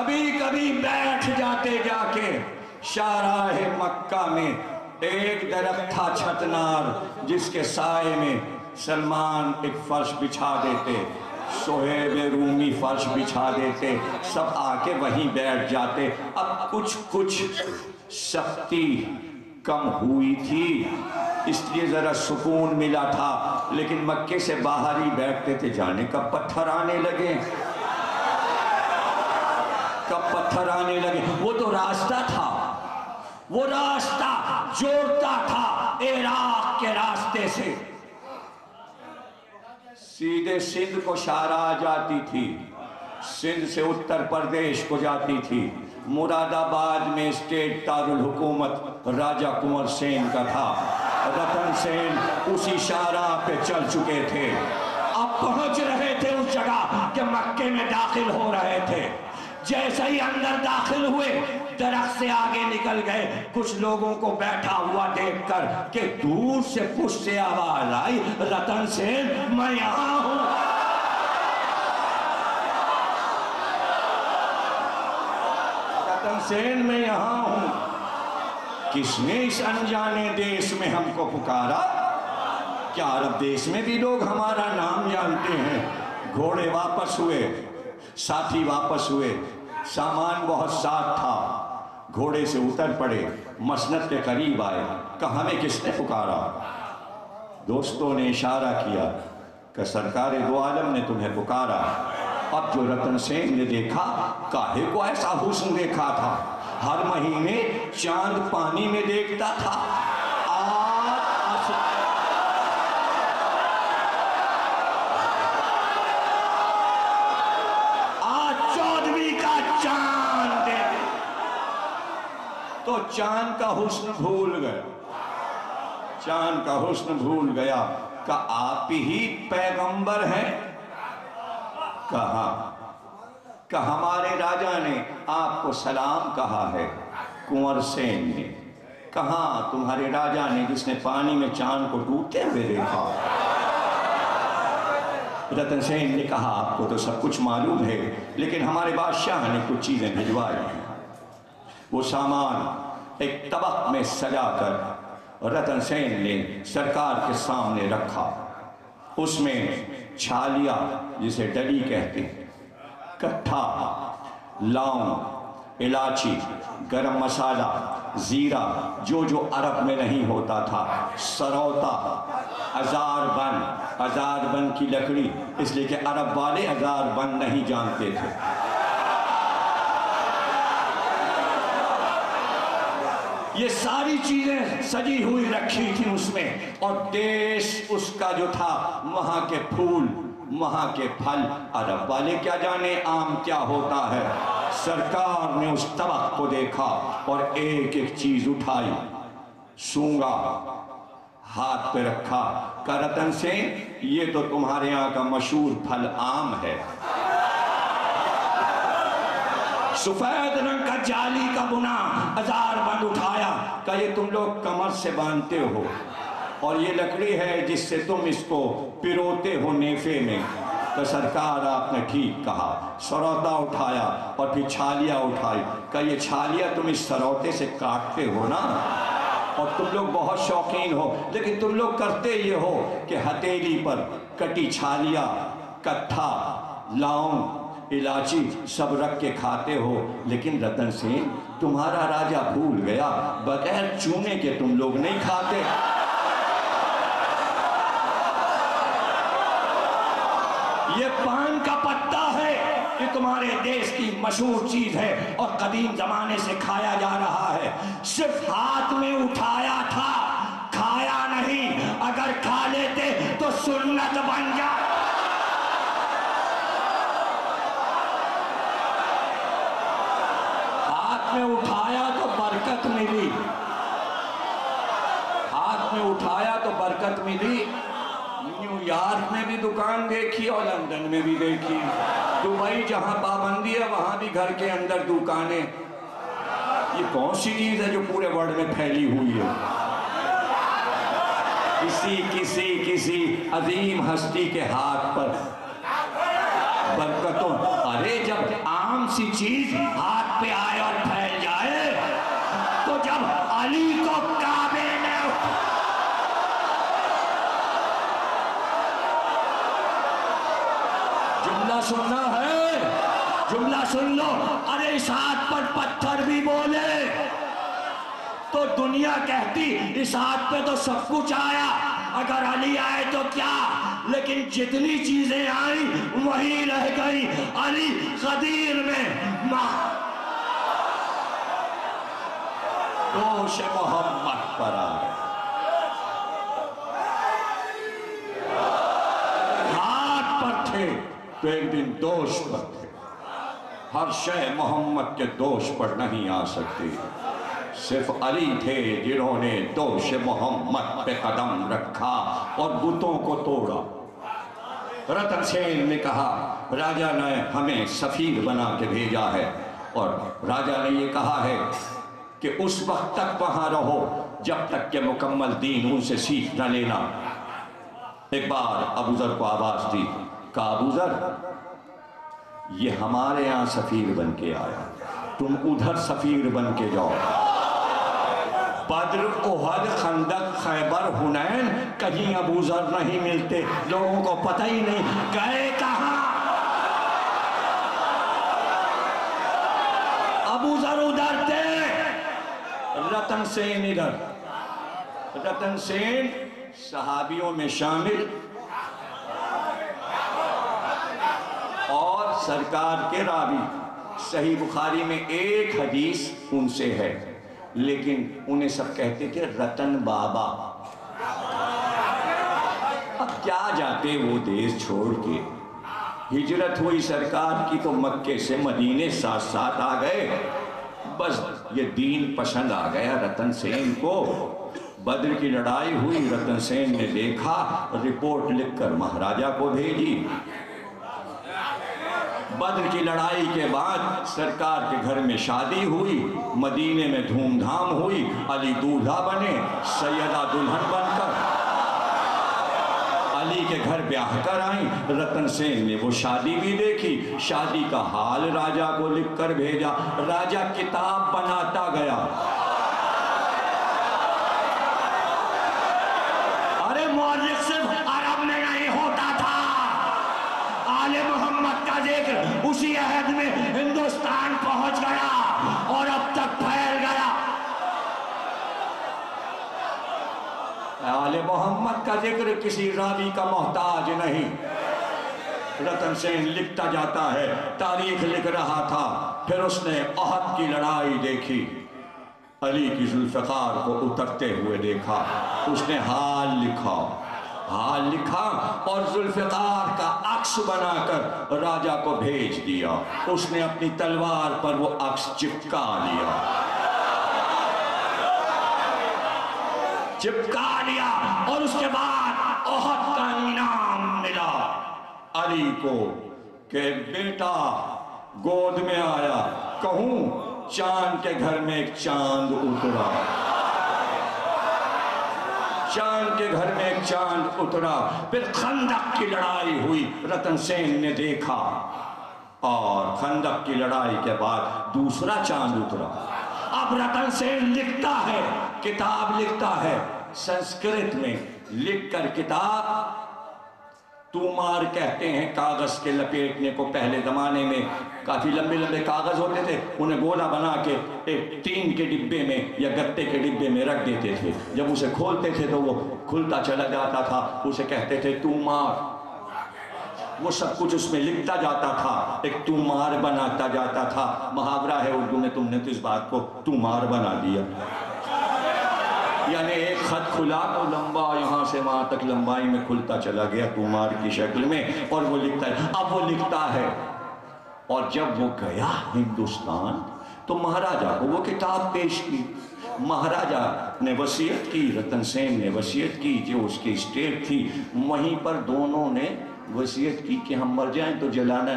कभी कभी बैठ जाते जाके शाहराहे मक्का में। एक दरख्त था छतनार, जिसके साए में सलमान एक फर्श बिछा देते, सोहेब रूमी फर्श बिछा देते, सब आके वहीं बैठ जाते। अब कुछ कुछ शक्ति कम हुई थी, इसलिए ज़रा सुकून मिला था, लेकिन मक्के से बाहर ही बैठते थे। जाने कब पत्थर आने लगे, कब पत्थर आने लगे। वो तो रास्ता था, वो रास्ता जोड़ता था इराक के रास्ते से, सीधे सिंध को शाहराह जाती थी, सिंध से उत्तर प्रदेश को जाती थी। मुरादाबाद में स्टेट दारुल हुकूमत राजा कुंवर सेन का था। रतन सेन उसी शाहराह पे चल चुके थे। अब पहुंच रहे थे उस जगह कि मक्के में दाखिल हो रहे थे। जैसे ही अंदर दाखिल हुए, दरख्त से आगे निकल गए। कुछ लोगों को बैठा हुआ देखकर कि दूर से पुश से आवाज आई, रतन सेन मैं यहां हूं। रतन सेन मैं यहां हूं। किसने इस अनजाने देश में हमको पुकारा? क्या अरब देश में भी लोग हमारा नाम जानते हैं? घोड़े वापस हुए, साथी वापस हुए, सामान बहुत साथ था। घोड़े से उतर पड़े, मसनद के करीब आए, कहा हमें किसने पुकारा? दोस्तों ने इशारा किया कि सरकार दो आलम ने तुम्हें पुकारा। अब जो रतन सेन ने देखा, काहे को ऐसा हुस्न देखा था। हर महीने चांद पानी में देखता था, तो चांद का हुस्न भूल गया, चांद का हुस्न भूल गया। का आप ही पैगंबर हैं? कहा का हमारे राजा ने आपको सलाम कहा है। कुंवर सेन ने कहा तुम्हारे राजा ने, जिसने पानी में चांद को डूबते हुए देखा। रतन सेन ने कहा आपको तो सब कुछ मालूम है, लेकिन हमारे बादशाह ने कुछ चीजें भिजवाई हैं। वो सामान एक तबक में सजाकर रतन सेन ने सरकार के सामने रखा। उसमें छालिया, जिसे डली कहते हैं, कट्ठा, लौंग, इलायची, गरम मसाला, जीरा, जो जो अरब में नहीं होता था, सरौता, अजारबन की लकड़ी, इसलिए कि अरब वाले अजारबन नहीं जानते थे। ये सारी चीजें सजी हुई रखी थी उसमें। और देश उसका जो था, वहां के फूल, वहां के फल, अरब वाले क्या जाने आम क्या होता है। सरकार ने उस तबक को देखा और एक एक चीज उठाई, सूंघा, हाथ पे रखा। का रतन सेन, ये तो तुम्हारे यहाँ का मशहूर फल आम है। सफेद रंग का जाली का बुना अजारबंद उठाया। का ये तुम लोग कमर से बांधते हो, और ये लकड़ी है जिससे तुम इसको पिरोते हो नेफे में। तो सरकार आपने ठीक कहा। सरौता उठाया और फिर छालिया उठाई। का ये छालिया तुम इस सरौते से काटते हो ना, और तुम लोग बहुत शौकीन हो, लेकिन तुम लोग करते ये हो कि हथेली पर कटी छालिया, कट्ठा, लौंग, इलायची सब रख के खाते हो। लेकिन रतन सेन, तुम्हारा राजा भूल गया, बगैर चूने के तुम लोग नहीं खाते। ये पान का पत्ता है, ये तुम्हारे देश की मशहूर चीज है और कदीम जमाने से खाया जा रहा है। सिर्फ हाथ में उठाया था, खाया नहीं। अगर खा लेते तो सुन्नत बन जा। में उठाया तो बरकत मिली, हाथ में उठाया तो बरकत मिली। न्यूयॉर्क में भी दुकान देखी और लंदन में भी देखी, दुबई जहां पाबंदी है वहां भी घर के अंदर दुकानें। ये कौन सी चीज है जो पूरे वर्ल्ड में फैली हुई है? किसी अजीम हस्ती के हाथ पर बरकतों। अरे जब आम सी चीज हाथ पे आए और फैल जाए, तो जब अली को काबे ने जुमला सुनना है, जुमला सुन लो। अरे इस हाथ पर पत्थर भी बोले तो दुनिया कहती इस हाथ पे तो सब कुछ आया, अगर अली आए तो क्या, लेकिन जितनी चीजें आई वही रह गई। अली गदीर में दोष मोहम्मद पर आए, हाथ पर थे तो एक दिन दोष पर थे। हर शय मोहम्मद के दोष पर नहीं आ सकती। सिर्फ अली थे जिन्होंने दोष मोहम्मद पे कदम रखा और बुतों को तोड़ा। रतन सेन ने कहा राजा ने हमें सफीर बना के भेजा है, और राजा ने ये कहा है कि उस वक्त तक वहां रहो जब तक के मुकम्मल दीन उनसे सीख न लेना। एक बार अबूजर को आवाज दी, कहा अबूजर ये हमारे यहाँ सफीर बन के आया, तुम उधर सफीर बन के जाओ। बद्र, ओहद, खंदक, खैबर, हुनैन, कहीं अबूजर नहीं मिलते, लोगों को पता ही नहीं गए कहां। अबूजर उधर थे, रतन सेन इधर। रतन सेन सहाबियों में शामिल और सरकार के रावी। सही बुखारी में एक हदीस उनसे है, लेकिन उन्हें सब कहते थे रतन बाबा। अब क्या जाते वो देश छोड़ के, हिजरत हुई सरकार की तो मक्के से मदीने साथ साथ आ गए। बस ये दीन पसंद आ गया रतन सेन को। बद्र की लड़ाई हुई, रतन सेन ने देखा, रिपोर्ट लिखकर महाराजा को भेजी। बद्र की लड़ाई के बाद सरकार के घर में शादी हुई, मदीने में धूमधाम हुई, अली दूल्हा बने, सैयदा दुल्हन बनकर अली के घर ब्याह कर आई। रतन सेन ने वो शादी भी देखी, शादी का हाल राजा को लिखकर भेजा। राजा किताब बनाता गया। अरे मौलिक सिर्फ अरब में नहीं होता था, आले मोहम्मद का जिक्र उसी अहद में हिंदुस्तान पहुंच गया और अब तक फैल गया। आले मोहम्मद का जिक्र किसी रावी का मोहताज नहीं। रतन सेन लिखता जाता है, तारीख लिख रहा था, फिर उसने अहद की लड़ाई देखी, अली की जुल्फ़िकार को उतरते हुए देखा, उसने हाल लिखा और जुल्फ़िकार का अक्स बनाकर राजा को भेज दिया। उसने अपनी तलवार पर वो अक्स चिपका लिया और उसके बाद ओहद का इनाम मिला अली को कि बेटा गोद में आया। कहूं चांद के घर में एक चांद उतरा, चांद के घर में एक चांद उतरा। फिर खंदक की लड़ाई हुई, रतन सेन ने देखा, और खंदक की लड़ाई के बाद दूसरा चांद उतरा। अब रतन सेन लिखता है, किताब लिखता है, संस्कृत में लिखकर किताब तूमार कहते हैं कागज के लपेटने को। पहले जमाने में काफी लंबे लंबे कागज होते थे, उन्हें गोला बना के एक टीन के डिब्बे में या गत्ते के डिब्बे में रख देते थे। जब उसे खोलते थे तो वो खुलता चला जाता था, उसे कहते थे तूमार। वो सब कुछ उसमें लिखता जाता था, एक तूमार बनाता जाता था। मुहावरा है उर्दू में, तुमने तो इस बात को तूमार बना दिया। यानी एक खत खुला तो लंबा यहाँ से वहां तक लंबाई में खुलता चला गया तूमार की शक्ल में, और वो लिखता है। अब वो लिखता है, और जब वो गया हिंदुस्तान तो महाराजा को वो किताब पेश की। महाराजा ने वसीयत की, रतन सेन ने वसीयत की, जो उसकी स्टेट थी वहीं पर दोनों ने वसीयत की कि हम मर जाएं तो जलाना